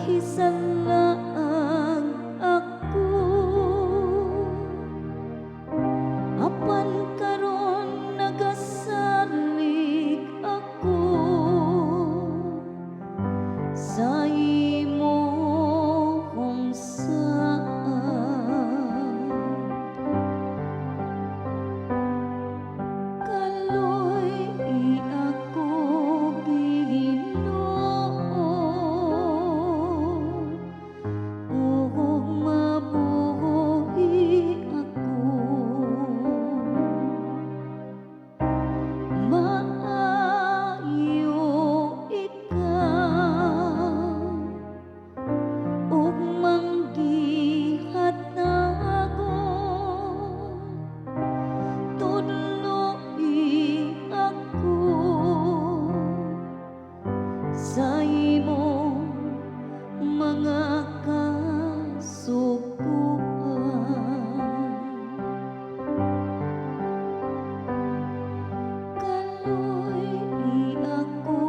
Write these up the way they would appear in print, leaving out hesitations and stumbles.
Kahisan laang ako, apan karon nagasalig ako sa imong saan. Kaloy ako Ginoo, ug mabuhi ako. Maayo ikaw ug manggihatagon, tudloi ako sa imong mga kasukuan. Kaloy ako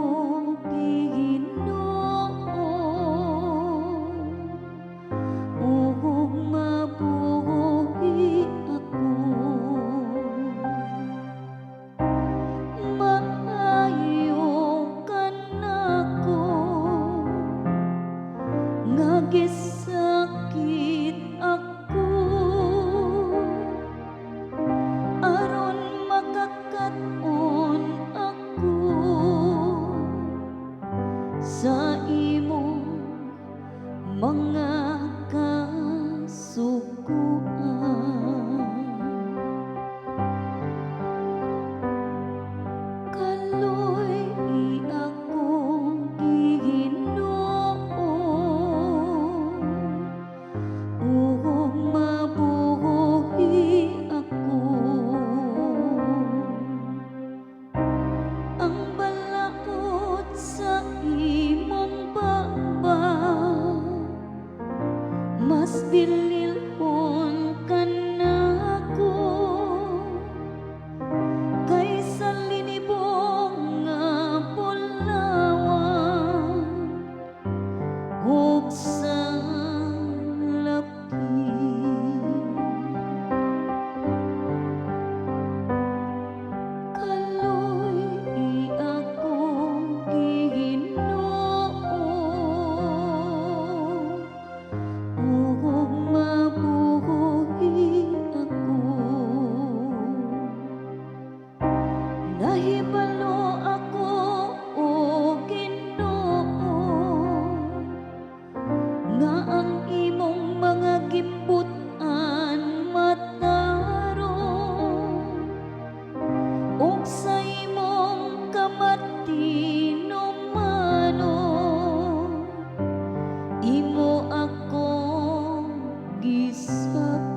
Ginoo, ug mabuhi ako. Maayo ka nako nga gisakit ako, aron makakat-on ako sa imong mga kasukuan. Kaloy ako Ginoo, ug mabuhi ako. Ang balaod sa imong baba mas dililhon ka nako kaysa linibong nga bulawan ug sa lapi. Kaloy ako Ginoo, ug mabuhi ako. Nahibalo ako, o Ginoo, nga ang imong mga gimbut-an matarong, ug sa imong kamatinumanon imo akong gisakit.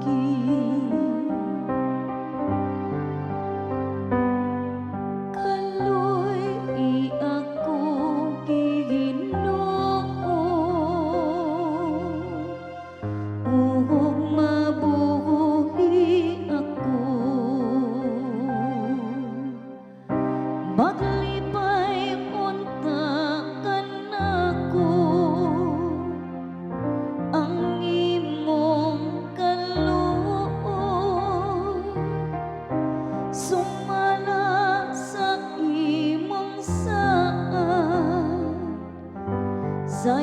Kaloy ako Ginoo, ug mabuhi ako. Maglipay unta ka nako, ang imong kaluoy sumala sa imong saan, sa